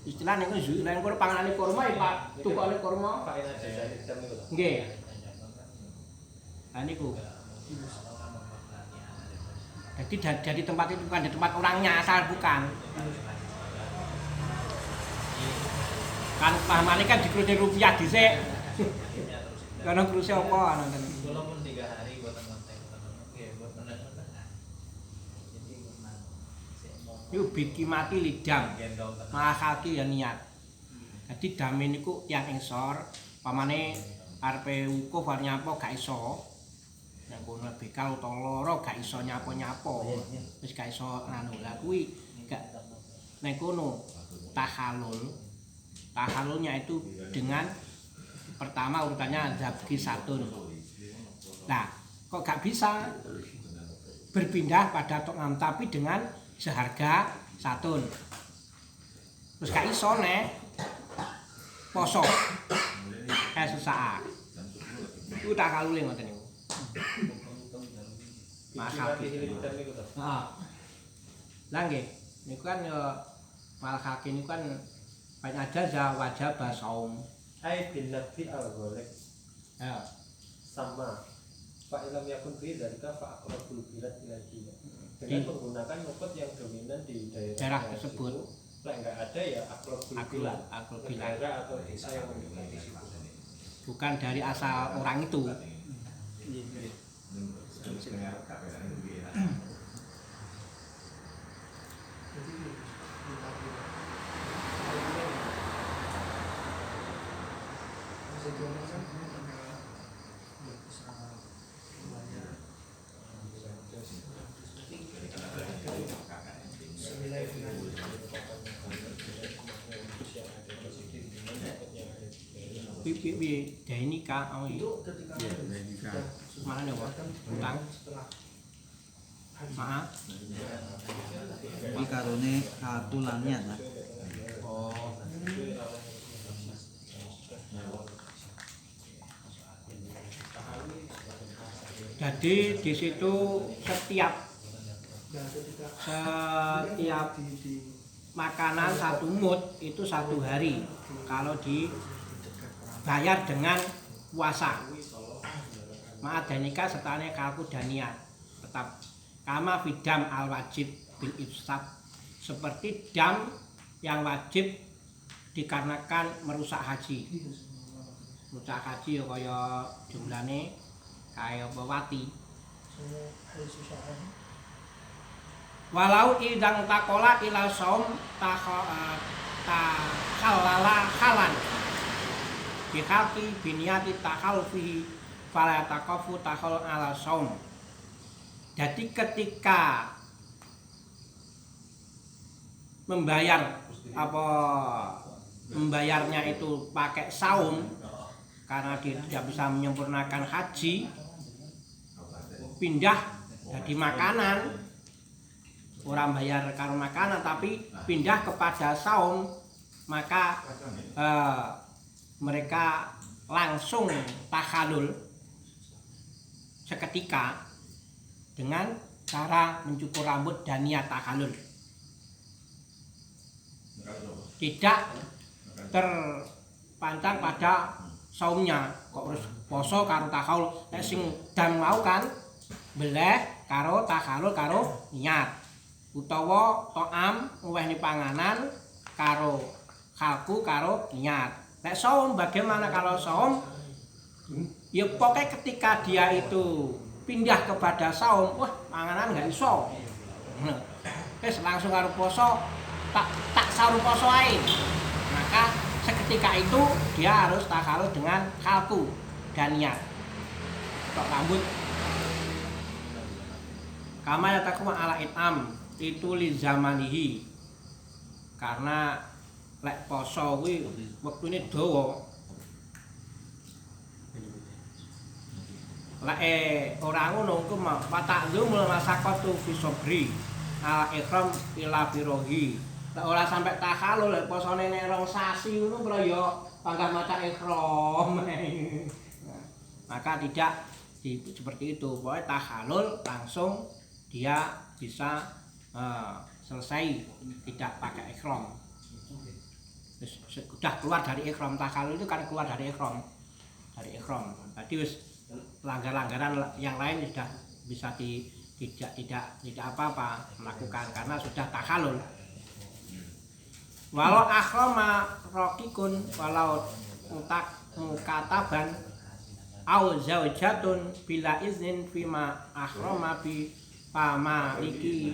Istilah niku zulan kono panganane kurma ya Pak, tukokne kurma. Nggih. Nah niku. Jadi tempat itu bukan di tempat orangnya asal bukan. Kan pamane kan dikrute rupiah dhisik. Karena kruse apa ana ten. Walaupun 3 hari buatan konten. Nggih, buat bener-bener. Jadi Iku biki mati lidam. Malah kaki ya niat. Jadi dame niku tiyang engsor, pamane arepe wukuf arep nyapo gak iso. Nek kono bekal utawa lara gak iso nyapo-nyapo. Wis gak iso anu. Lah kuwi gak nek kono tahalul. Tahalulnya itu dengan pertama urutannya zabki satun. Nah, kok gak bisa berpindah pada tokam tapi dengan seharga satun. Terus gak iso nek poso. Sesaat. Iku tahalule ngoten niku. Masal gitu. Heeh. Lah nggih, niku kan yo malah kaki niku kan banyak aja wajah basaum. Ai bin nafi al-ghalib Ya. sama fa ilam yakun fi dzalika fa aqrabul bilad ila dengan menggunakan nukut yang dominan di daerah tersebut. Lah enggak ada ya aqrabul bilad daerah atau desa yang mendekati situ. Bukan dari asal orang itu. Pipi dari nikah, oh iya. Mana nih Pak? Utang. Maaf. Iki karone katulannya nah. Oh. Jadi di situ setiap makanan satu mut itu 1 hari. Kalau dibayar dengan puasa. Ma'adanika setane kalku dan niat. Tetap kama bidam al wajib bil ifsad, seperti dam yang wajib dikarenakan merusak haji. Merusak haji ya kaya jumlahnya kaya pewati. Walau idang takola ila saum takhalala halan bihalki biniati takhalfihi fala taqafu takhal ala saum. Jadi ketika membayarnya itu pakai saum karena dia tidak bisa menyempurnakan haji, pindah jadi makanan, orang bayar karo makanan tapi pindah kepada saum, maka mereka langsung takhalul seketika dengan cara mencukur rambut dan niat takhalul. Tidak terpancang pada saumnya, kok harus poso karo takhalul. Nek sing dam mau kan beleh karo takhalul karo niat. Utawa to'am ngwehni panganan karo khalku karo niat. Nek saum bagaimana kalau saum? Ya pokoknya ketika dia itu pindah kepada saum, wah panganan nggak iso. Terus langsung karo poso, tak saru poso ae. Maka seketika itu dia harus takhalul dengan khalku dan niat. Tok rambut. Kama yatakum ala itam itu li zamanihi. Karena lek poso kuwi wektune dawa. Lek ora ngono ku patakzum masaqatu fi sabri al ikram ila birohi. Lek ora sampai takhalul lek posone nek 2 sasi ngono bro ya panggah maca ikram. Maka tidak seperti itu. Pokoknya takhalul langsung dia bisa selesai, tidak pakai ikram. sudah keluar dari ihram. Tahalul itu kan keluar dari ihram. Dari ihram. Tadi wis langgaran yang lain sudah bisa tidak apa-apa melakukan karena sudah tahalul. Walau akhrama raqikun walau mukataban au zaujatun bila iznin fima akhrama bi pamaliki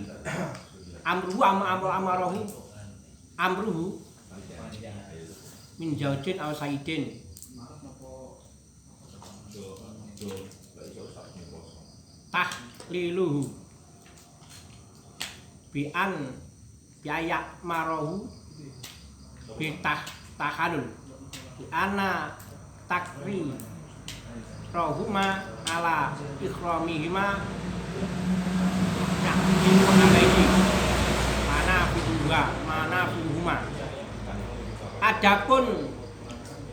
amruhu min zaujin au sayyidin tahliluhu bi'an biayak marahu bitah tahalul bi'ana takri rohuma ala ikramihima yakinu alaihi mana fiduhuma. Adapun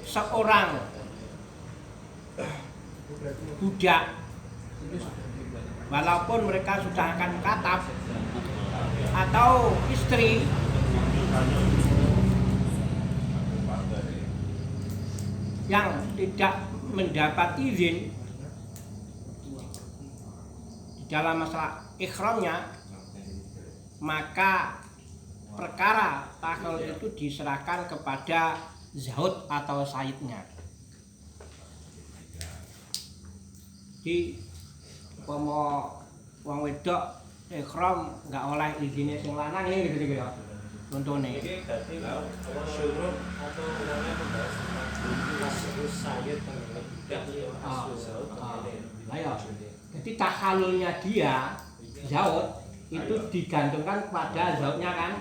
seorang budak walaupun mereka sudah akan katab atau istri yang tidak mendapat izin di dalam masalah ihramnya, maka perkara tahalul itu diserahkan kepada zaud atau sayyidnya. Di pomo wong wedok ihram nggak oleh izinnya sing lanang ini gitu ya. Contohnya. Ini berarti syurut atau namanya membahas kasus sayyid budak Ayo. Jadi tahalulnya dia zaud itu digantungkan pada zaudnya kan.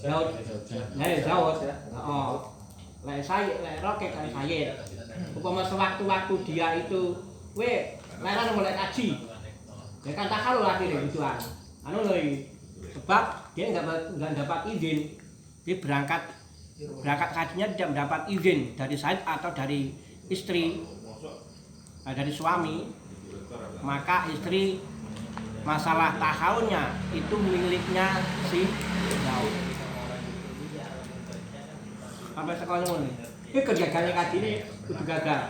Zaud. Zaud. Oh. Lek sayyid, lek rokek kan sayyid. Upama sewaktu-waktu dia itu lairan mulai kaji, ya kan tahalul akhirnya gituan. Anu loh, sebab dia nggak dapat izin, dia berangkat kajinya tidak mendapat izin dari sayyid atau dari istri, dari suami, maka istri masalah tahalulnya itu miliknya si zaud. Sampai sekolah ini, kegagalan kaji ini udah gagal.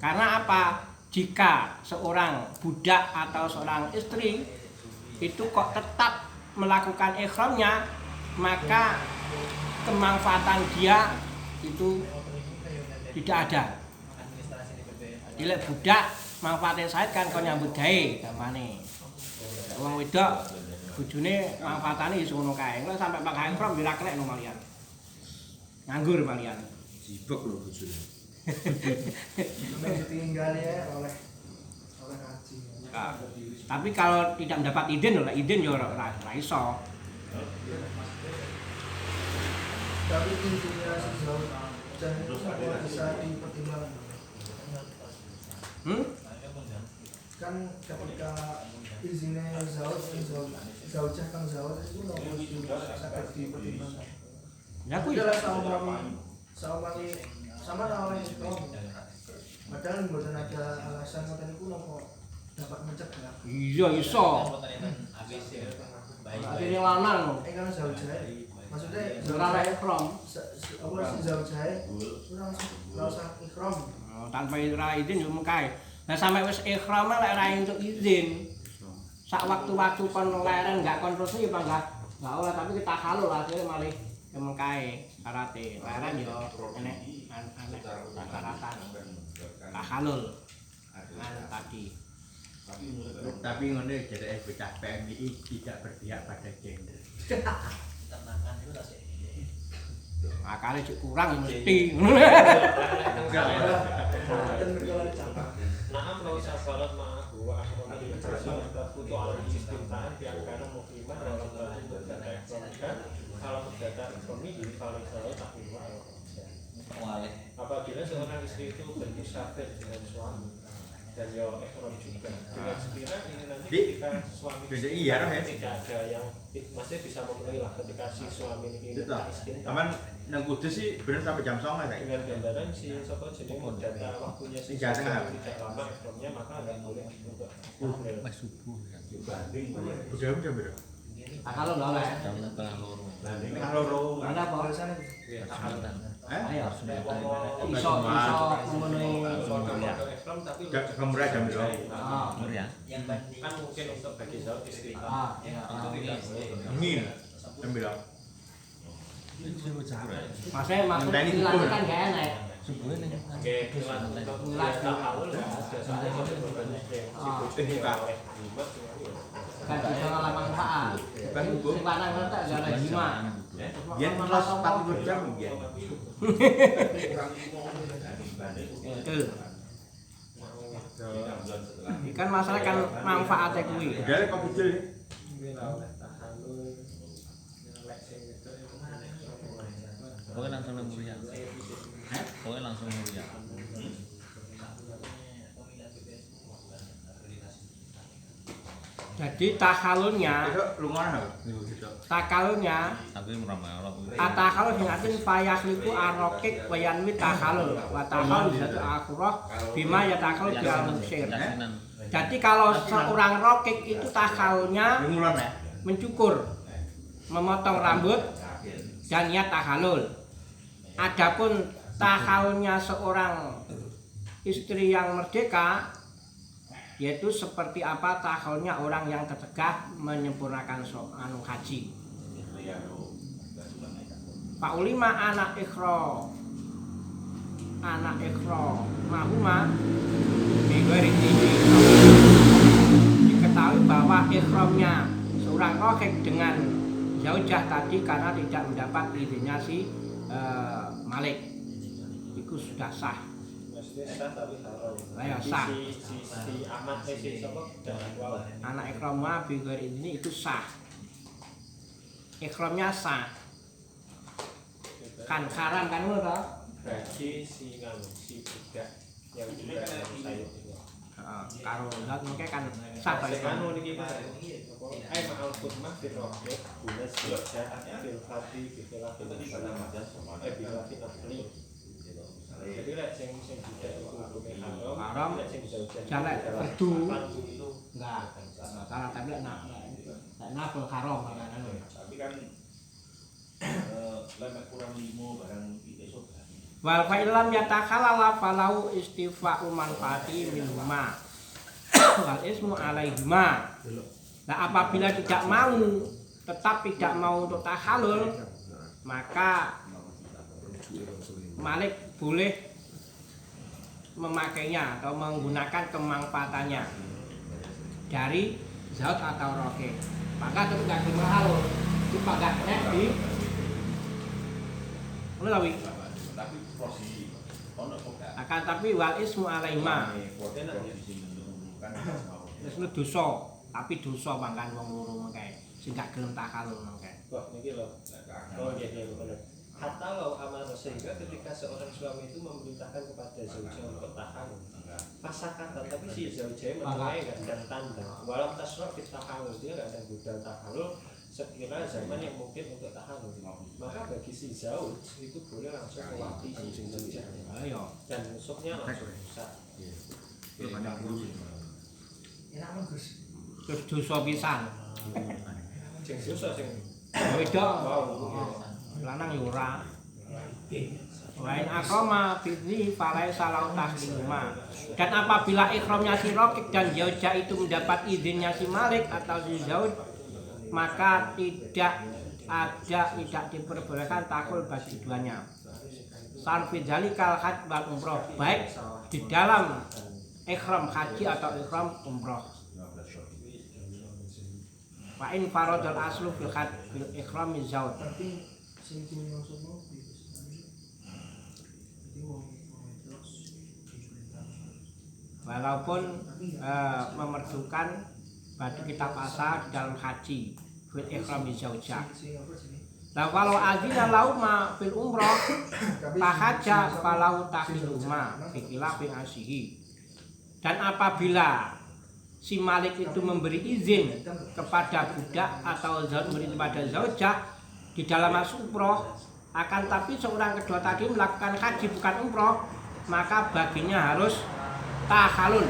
Karena apa? Jika seorang budak atau seorang istri itu kok tetap melakukan ihramnya, maka kemanfaatan dia itu tidak ada. Bila budak manfaatnya saya kan kau nyambut gawe gamane. Wong wedok bojone manfaatane iso ngono kae. Engko sampe pakai ihram ora kena no malian. Nganggur malian. Sibuk lho bojone. Ditinggal ya oleh haji. Tapi kalau tidak mendapat izin, izin ya ora iso. Tapi intinya sejauh jangan bisa dipertimbangkan. Kan ketika izinnya zaujah kang zaud itu sangat dipertimbangkan. Ya aku adalah sama oleh itu. Padahal mboten ada alasan ngoten iku napa dapat mencegah. Iya iso. Akhirnya lanang. Kan zaujah. Maksudnya ora ihram. Apa sih zaujah? Ora usah ihram. Tanpa izin yo mengkae. Nah sampai wis ihram lek ora entuk izin. Sak waktu-waktu kon leren enggak kon resmi apa enggak oleh tapi kita halul akhirnya malih mengkae syaratnya. Leren yo enek syaratan. Tahalul. Tadi. Tapi ngono jadi bocah PMI tidak berpihak pada gender. Akale cek kurang mesti. Naam lau sabarat ma'ahu wa akhramani berjasa tafutu ala istimtaan biarkana muklimah dalam batu berdata ekonomikan kalau berdata ekonomi ini kalau selalu tak lupa apabila seorang istri itu bermusafir dengan suami dan yo ekrom juga. Dengan sekiranya ini nanti Di- ketika suami Jadi iya roh ya. tidak ada yang masih bisa memenuhi lah ketika si suami ini Itu. iskin Aman nang Kudus sih bener sampai jam 09.00 saiki. dengan gambaran si sopo jadi data waktunya si Tiga suami setengah. tidak lama ekromnya maka nggak boleh untuk hamil. Udah bro. Kalau nggak oleh. Tengah loro. Ada apa? Alasannya Eh? Ayo. Iso memenuhi. Ekrom tapi Kemurah jam berapa? Ah, kan mungkin untuk bagi zaud istri ah, itu tidak boleh. Ngin. Jam berapa? Maksudnya maksud Ngenteni dilakukan subuh. kan gak enak. Oke, kelas tahun nggak ada soalnya Itu buka. Kan bisa ngalah manfaat. Bukan hukum. Sing lanang kan tak gak ada jima. Biar kelas 40 jam ya. Itu. Kan masalah kan manfaatnya kuwi. Udah kok kecil. Pokoknya langsung mulia. Pokoknya langsung mulia. Jadi tahalunnya, Besok lunga apa? takalunnya, Aku yang ramai orang. atahalun ngatin fayahliku arokik wayanwi tahalul wa tahalul jatuh akhirah bima ya tahalul di al-musir. Jadi kalau seorang rokik itu tahalulnya Ngulon ya. mencukur, memotong rambut dan niat tahalul. Adapun tahalulnya seorang istri yang merdeka, yaitu seperti apa tahalulnya orang yang tercegah menyempurnakan haji. Pak ulima anak ikhro mahuma bigori tinggi. Diketahui bahwa ikhramnya seorang rokik dengan zaujah tadi karena tidak mendapat izinnya si Malik, itu sudah sah. Maksudnya sah tapi haram. Ayo, sah. Si Ahmad si sopo jangan wow. Anak ikhramnya bigori ini itu sah. Ikhramnya sah. Kan haram kan menurut toh? Bagi si budak yang juga saya itu. Karo zat mungkin kan sah Saya Pak. kan niki Pak. Ai ma'al khutmah fi rohke guna ziyada fil fati fi khilafil khilafin nafli. Jadi lek sing budak itu hukume haram, lek sing zaujah Jalek perdu. itu Enggak. Kalau tapi nak nafil haram kan. Tapi kan lemak kurang 5 barang besok. Wal fa'ilam yatakhalala falau istifa'u manfaati minhuma wal ismu alaihima. Nah apabila tidak mau, tetap tidak mau untuk tahalul, maka Malik boleh memakainya atau menggunakan kemanfaatannya dari zaud atau rokik. Maka tetap tidak berhalul, itu pagaknya di melalui. Tapi posisi ono kok gak. Akan tapi wal ismu alaihima. Wis dosa, tapi dosa mangkan wong loro mangke sing gak gelem tahalul mangke. wah niki lho. Oh iya iya benar. Hatta lau amal sehingga ketika seorang suami itu memerintahkan kepada zaujah untuk tahalul. Pasakatan tapi si zaujah menilai dan tanda. Walau tasra fit tahalul dia enggak ada godaan tahalul sekira zaman yang mungkin untuk tahalul. Maka bagi si zauj itu boleh langsung mewati si zaujahnya. Ayo. Dan nusuknya langsung rusak. enak bagus. Terus dosa pisan. Sing susah sing Wedok. wow. Lanang yo ora. Wain akrama fidhi falai salau tahlima. Dan apabila ikhramnya si rokik dan zaujah itu mendapat izinnya si Malik atau si zauj, maka tidak diperbolehkan takul bagi duanya. Sarfi dzalikal hajj wal umroh, baik di dalam ikhram haji atau ikhram umroh. Wa in faradul aslu fil hajj fil ikhram zauj. Tapi sing maksudmu Walaupun memerlukan batu kitab asal di dalam haji fil ikhram zaujah. Nah kalau azina lauma fil umroh fahaja falau tahliluma fi khilafin asihi. Dan apabila si malik itu memberi izin kepada budak atau memberi kepada zaujah di dalam masuk umroh, akan tapi seorang kedua tadi melakukan haji bukan umroh, maka baginya harus tahalul,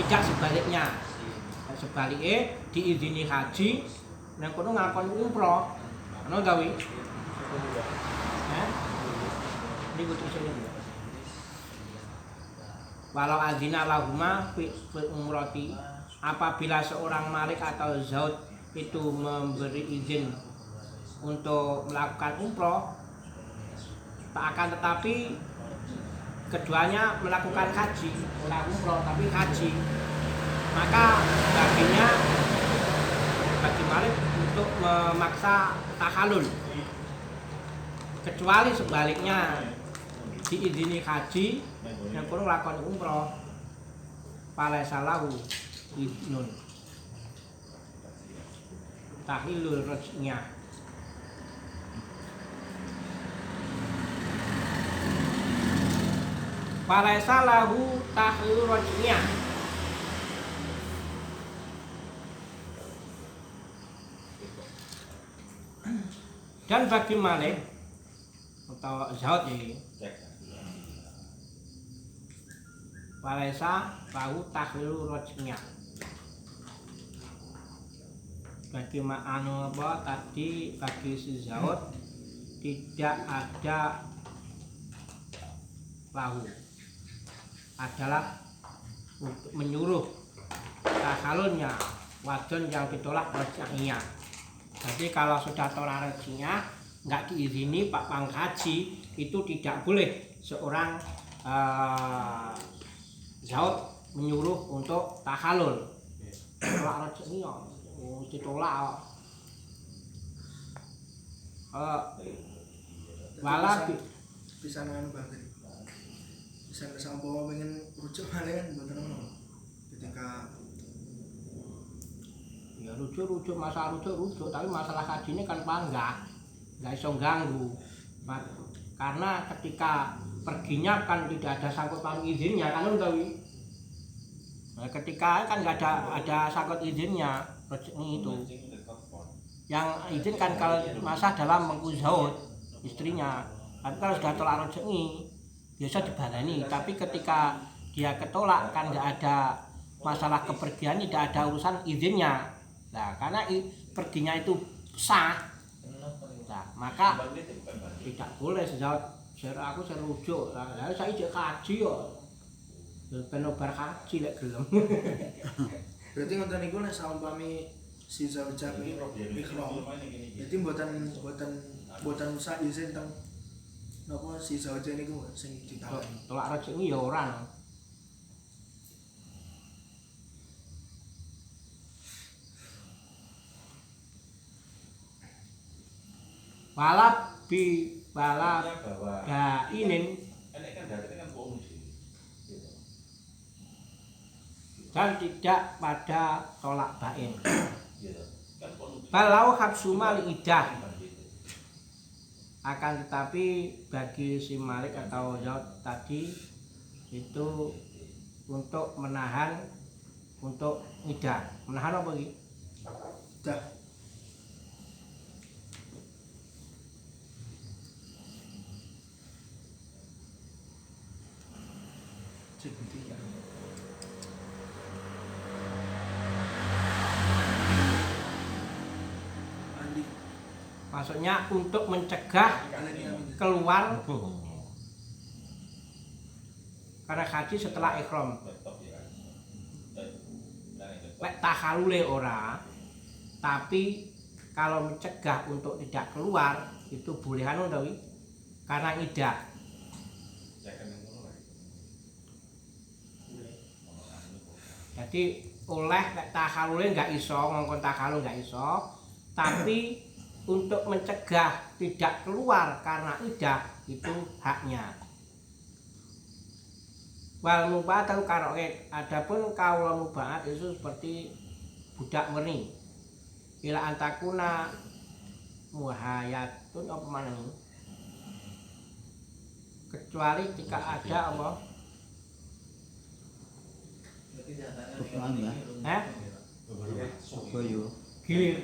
tidak sebaliknya. Dan sebaliknya diizini haji, yang kono ngakon umroh, ono gawe. Ini butuh sini. Walau azina lahuma fi umrati, apabila seorang malik atau zaud itu memberi izin untuk melakukan umroh, tak akan tetapi keduanya melakukan haji, bukan umroh tapi haji, maka baginya bagi malik untuk memaksa tahalul, kecuali sebaliknya diizini haji yang kurang lakon umroh, palai salahu idnun tahilul rojnya. Palai salahu tahilul rojnya. Dan bagi malik atau zaud ini, Walesa tahu tahlilu rojnya. Bagi anu apa tadi bagi si zaud tidak ada lahu, adalah untuk menyuruh tahalulnya wadon yang ditolak rojnya. Jadi kalau sudah tolak rojnya nggak diizini pak panghaji, itu tidak boleh seorang zaud menyuruh untuk tahalul. Tolak rezeki yo, mesti tolak. Wala bisa nang Bang tadi. Bisa sampo pengen rujuk malih kan mboten ono. Ketika ya rujuk masalah rujuk, tapi masalah haji ini kan panggah, nggak iso ganggu. Karena ketika perginya kan tidak ada sangkut paut izinnya kan utawi. Nah, ketika kan nggak ada sangkut izinnya rezeki itu. Yang izin kan kalau masa dalam mengkuzaud istrinya. Tapi kalau sudah tolak rezeki biasa dibaleni. Tapi ketika dia ketolak kan nggak ada masalah kepergian, tidak ada urusan izinnya. Nah, karena perginya itu sah. Nah, maka tidak boleh sejauh aku serujuk. Lah saya ijek kaji yo. Ben obar kaji lek gelem. berarti ngoten niku nek saumpami si zaujah iki ikhram. Jadi mboten usah izin teng napa si zaujah niku sing ditawani. Tolak rezeki ya ora. Balap dainin dan tidak pada tolak bain. Balau habsuma li idah, akan tetapi bagi si malik atau zaud tadi itu untuk menahan untuk idah. Menahan apa iki? Dah. Maksudnya untuk mencegah keluar karena haji setelah ikhram. Lek tahalule ora, tapi kalau mencegah untuk tidak keluar itu boleh anu to karena idah. Jadi oleh lek tahalule enggak iso, ngongkon tahalul enggak iso, tapi untuk mencegah tidak keluar karena idah itu haknya. Wal mubahat karoke, adapun kaula mubahat itu seperti budak meni. Ila antakuna muhayatun apa maneh? Kecuali jika ada apa? Kebetulan ya. Surabaya. Gilir.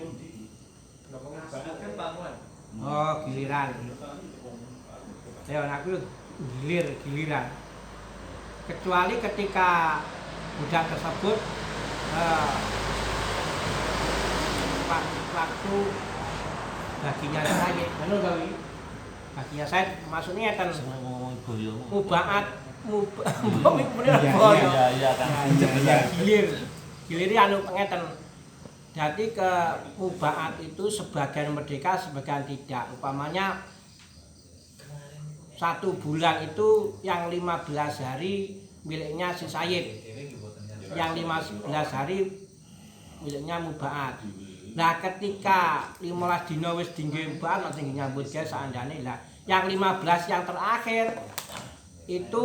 kan panggilan. Oh, giliran. Ya, aku giliran. Kecuali ketika budak tersebut waktu baginya saya, baginya saya maksudnya kan ngomong boyo. mubaat boyo. Iya kan. Gilir anu ngeten. Jadi ke mubaat itu sebagian merdeka, sebagian tidak. Umpamanya 1 bulan itu yang 15 hari miliknya si Sayyid, yang 15 hari miliknya mubaat. Nah ketika 15 dina wis dinggo mubaat nanti nyambut gawe seandane lah. Yang 15 yang terakhir itu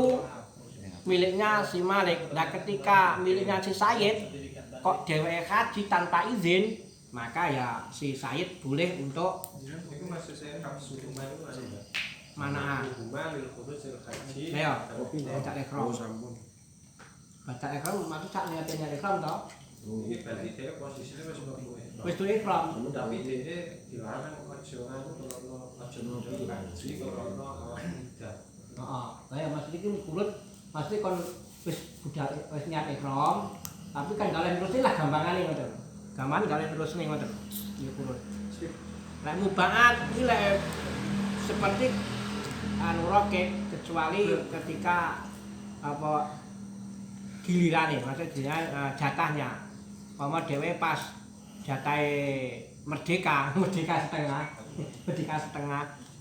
miliknya si Malik. Nah ketika miliknya si Sayyid kok dheweke haji tanpa izin, maka ya si Sayyid boleh untuk Itu maksud saya kapsul rumah itu ada. mana Rumah lil khuruj haji. ayo baca ikhram baca ikhram maksud sak niatnya ikhram toh Ini berarti dia posisinya wis mlebu. wis tuh ikhram Tapi dia dilarang aja anu kalau aja nuduh haji kalau tidak. heeh kaya maksud iki kurut pasti kon wis budak wis niat ikhram tapi kan kalian terus lah gampangane ngoten gampang kalian terus nih ngoten iki kurut lek mubaat iki lek seperti anu roke kecuali ketika apa gilirane maksudnya jatahnya umpama dhewe pas jatahe merdeka setengah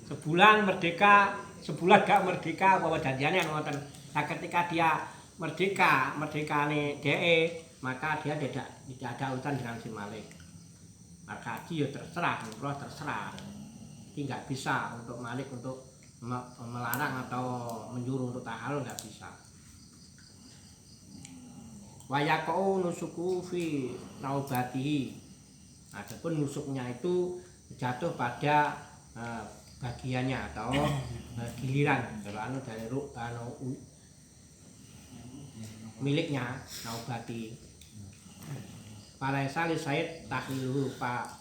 sebulan merdeka sebulan gak merdeka bahwa janjiannya ngoten. Nah ketika dia merdekane DE maka dia tidak ada urusan dengan si Malik. Maka haji ya terserah, umroh terserah. Jadi nggak bisa untuk Malik untuk melarang atau menyuruh untuk tahalul nggak bisa. Wayaqau nusuku fi naubatihi. Adapun nusuknya itu jatuh pada bagiannya atau giliran kalau dari miliknya naubati. Para sali Sayyid tahlilu pak.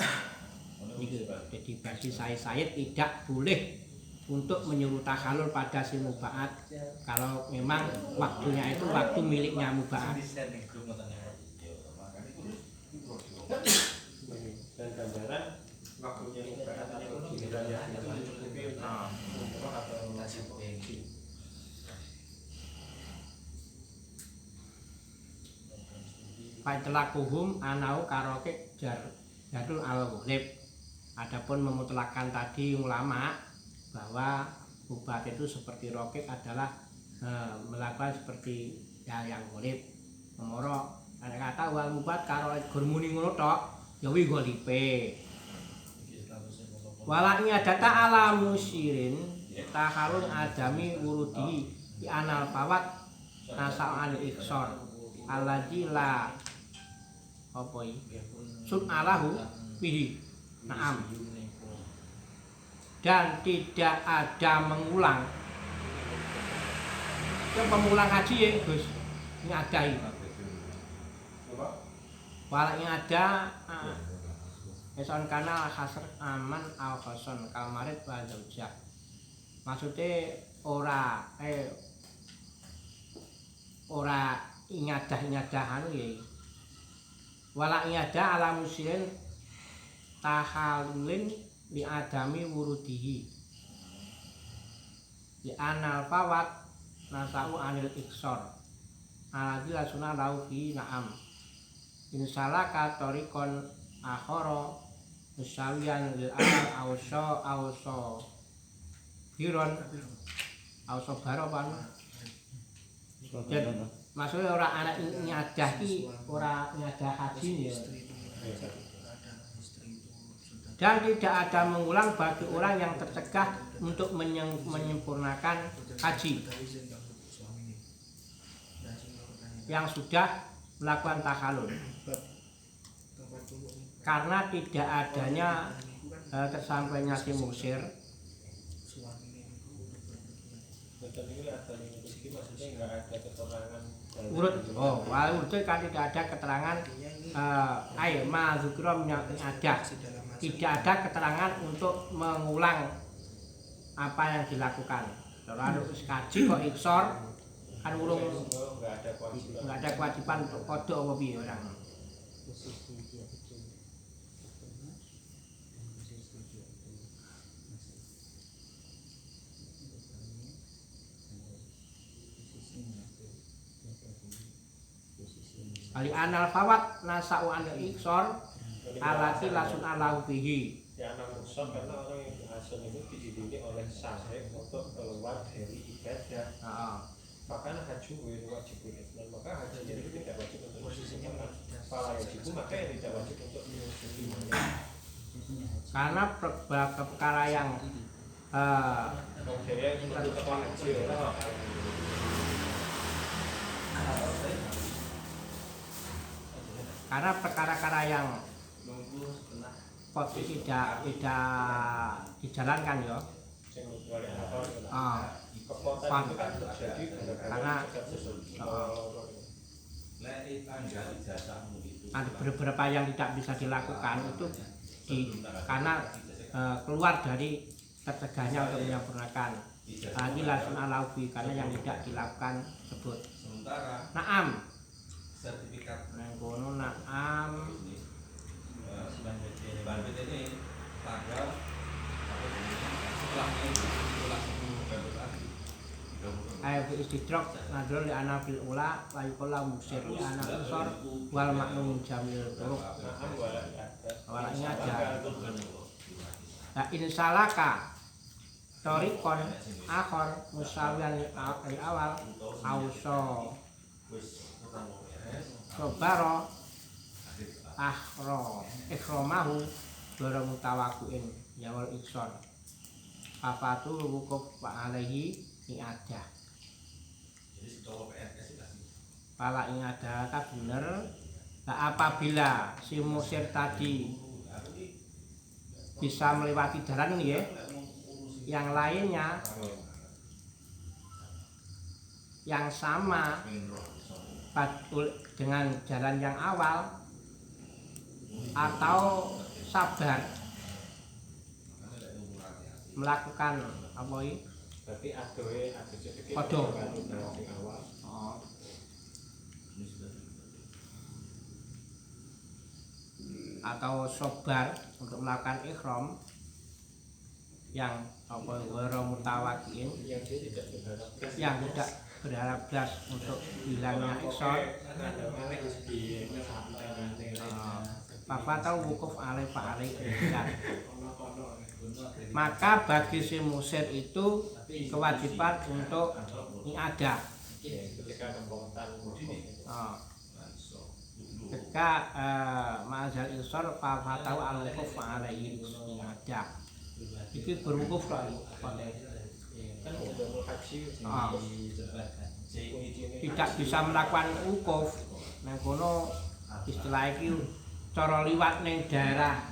Jadi bagi Sayyid tidak boleh untuk menyuruh tahalul pada si mubaat kalau memang waktunya itu waktu miliknya mubaat. Dan gambaran waktunya mubaat atau giliran yang itu mencukupi umroh atau haji. Faitlakuhum anau karoke jadul al-ghalib. Adapun memutlakan tadi ulama bahwa mubaat itu seperti rokik adalah melakukan seperti yang ghalib. Memoro ada kata wal mubaat karo gurmuni ngono tok ya wi ghalibe. Wala data ala musyirin tahalun adami wurudi di anal fawat nasa'an iksor alladzi la apa iki sun alahu bihi na'am dan tidak ada mengulang yang pemulang haji ya Gus ngadai walau ada eson kana khasr aman al khason kalmarit wa zaujah maksudnya ora ingadah-ingadahan ya wala ingada ala musyirin tahalulin li adami wurudihi di anal fawat nasau anil iksor aladi lasuna lau fi na'am insalah katorikon akhoro musawiyan lil amal awso hiron awso baroban maksudnya orang anak nyadah ki orang nyadah haji ya dan tidak ada mengulang bagi orang yang tercegah untuk menyempurnakan haji yang sudah melakukan tahalul karena tidak adanya tersampainya si musir Betul ini ada nih ini maksudnya nggak ada keterangan dari Urut wal urut kan tidak ada keterangan mazukrom yang ada. Tidak ada keterangan untuk mengulang apa yang dilakukan. Kalau ada kaji kok iksor kan urung nggak ada kewajiban untuk kodok apa piye orang. Ali anal fawat nasau anil iksor alati lasun alahu bihi. Ya anak musuh karena orang yang asal itu dididik oleh sahih untuk keluar dari ibadah. Maka haji wajib dan maka haji jadi tidak wajib untuk posisinya para wajib maka yang tidak wajib untuk menyusulnya. Karena perkara yang karena perkara-perkara yang posisi tidak dijalankan ya. Karena ada beberapa yang tidak bisa dilakukan itu karena keluar dari tercegahnya untuk menyempurnakan ini langsung alaubi karena yang tidak dilakukan tersebut. Naam sertifikat kono naam ayo istidrok nadrol li ana fil ula wa yuqalla musir li ana usor wal maknum jamil turuq wala ingaja la insalaka torikon akhor musawiyan li awal auso sobaro ikhromahu dora mutawakuin yawal iksor afatul wukuf wa alaihi i'adah pala i'adah kan bener. Nah, apabila si musir tadi bisa melewati jalan ini ya, yang lainnya yang sama dengan jalan yang awal atau sabar melakukan apa ini? Berarti ada sedikit Kodok. awal. Atau sobar untuk melakukan ikhram yang apa wara mutawakiin yang tidak berharap belas untuk hilangnya iksor Papa tahu wukuf alai pak alai maka bagi si musir itu kewajiban untuk i'adah ketika ma'azal isor Papa tahu al-wukuf alai i'adah itu berwukuf lagi tidak bisa melakukan wukuf nang kono istilah iki cara liwat ning daerah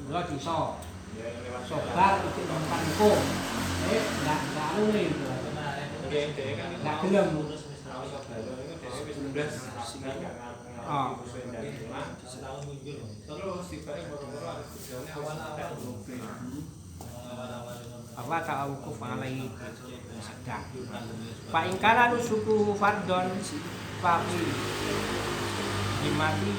yo bisa sobar itu tempat wukuf enggak anu itu enggak gelem apa tak wukuf alaihi sedang Pak ingkara suku fardon papi dimati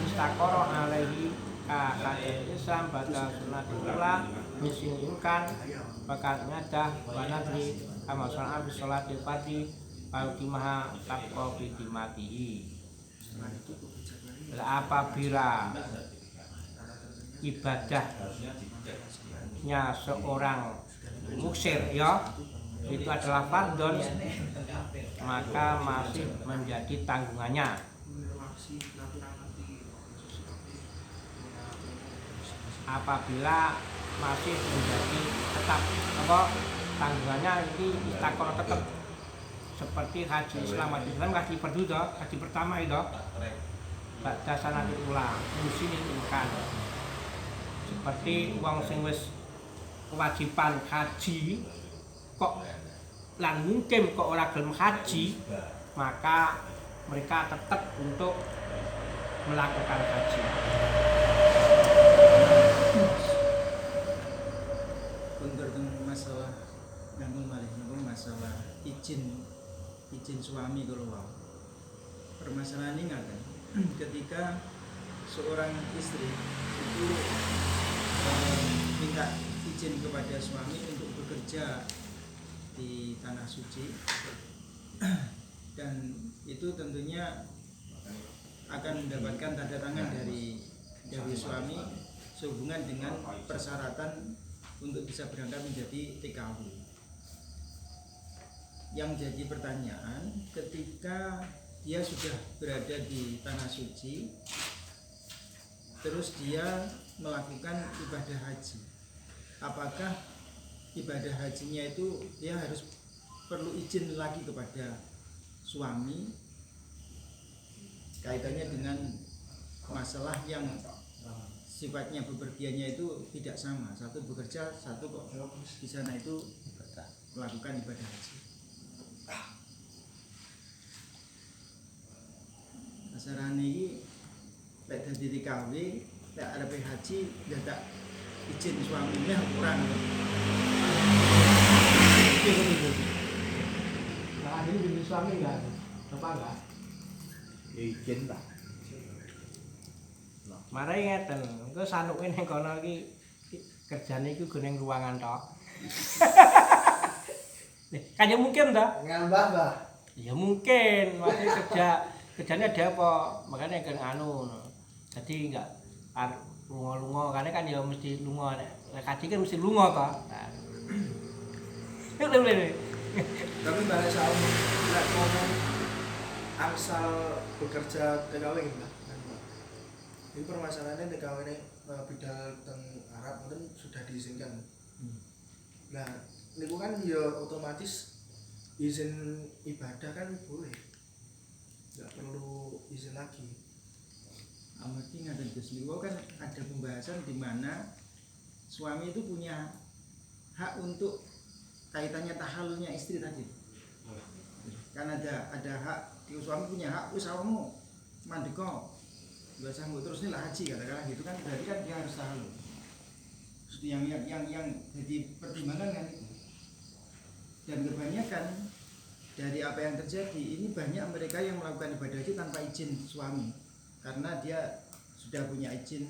istakoro alaihi kadet Islam pada sunat ula misinkan bakal ngadah wanadri kama sholat sholat pati pautimah takwa bidimatihi apabila ibadahnya seorang muksir ya itu adalah fardon maka masih menjadi tanggungannya apabila masih menjadi tetap apa tanggungannya ini istakor tetap seperti haji Islam haji pertama haji pertama itu dasar ulang musini kan seperti wong sing wis kewajiban haji kok lan mungkin kok ora gelem haji, maka mereka tetap untuk melakukan haji. Untuk masalah nganggung malih napa masalah izin suami kalau wau. Permasalahan ini ngaten. Ketika seorang istri itu minta izin kepada suami untuk bekerja di tanah suci dan itu tentunya akan mendapatkan tanda tangan dari suami sehubungan dengan persyaratan untuk bisa berangkat menjadi TKW. Yang jadi pertanyaan, ketika dia sudah berada di tanah suci terus dia melakukan ibadah haji, apakah ibadah hajinya itu dia harus perlu izin lagi kepada suami kaitannya dengan masalah yang sifatnya bepergiannya itu tidak sama, satu bekerja, satu kok di sana itu melakukan ibadah haji. Masalah ini lek dadi TKW, lek arep haji ya tak izin suaminya kurang. Nah, ini jadi suami enggak? Apa enggak? Ya izin ta. Mare ngeten, engko sanuke ning kono iki kerjane iku go ning ruangan tok. Kan ya mungkin ta? Ngambah, Mbah. Ya mungkin, masih kerjanya ada apa? Makanya kan anu. Jadi enggak lunga-lunga, karena kan ya mesti lunga nek kaji kan mesti lunga toh. Nah. Tapi balik soal lek ngomong angsal bekerja TKW Mbah. Ini permasalahannya TKW ini bidal teng Arab mungkin sudah diizinkan. Nah, niku kan ya otomatis izin ibadah kan boleh. Nggak perlu izin lagi. Amarti ngaten Gus niku kan ada pembahasan di mana suami itu punya hak untuk kaitannya tahalulnya istri tadi. Kan ada hak, suami punya hak, wis awakmu mandeka gak sanggup terus nih lah haji katakanlah gitu kan, berarti kan dia harus tahalul. Yang jadi pertimbangan kan itu. Dan kebanyakan dari apa yang terjadi ini banyak mereka yang melakukan ibadah haji tanpa izin suami karena dia sudah punya izin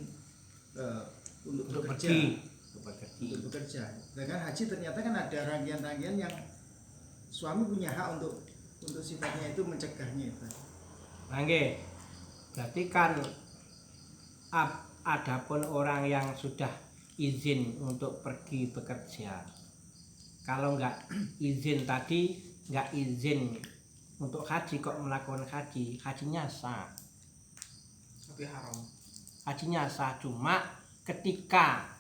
untuk bekerja. Untuk bekerja. Sedangkan haji ternyata kan ada rangkaian-rangkaian yang suami punya hak untuk sifatnya itu mencegahnya itu. Nggih. Berarti kan adapun orang yang sudah izin untuk pergi bekerja. Kalau enggak izin tadi, enggak izin untuk haji kok melakukan haji, hajinya sah. Tapi haram. Hajinya sah, cuma ketika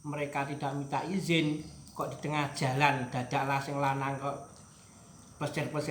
mereka tidak minta izin kok di tengah jalan dadaklah sing lanang kok plesir-plesir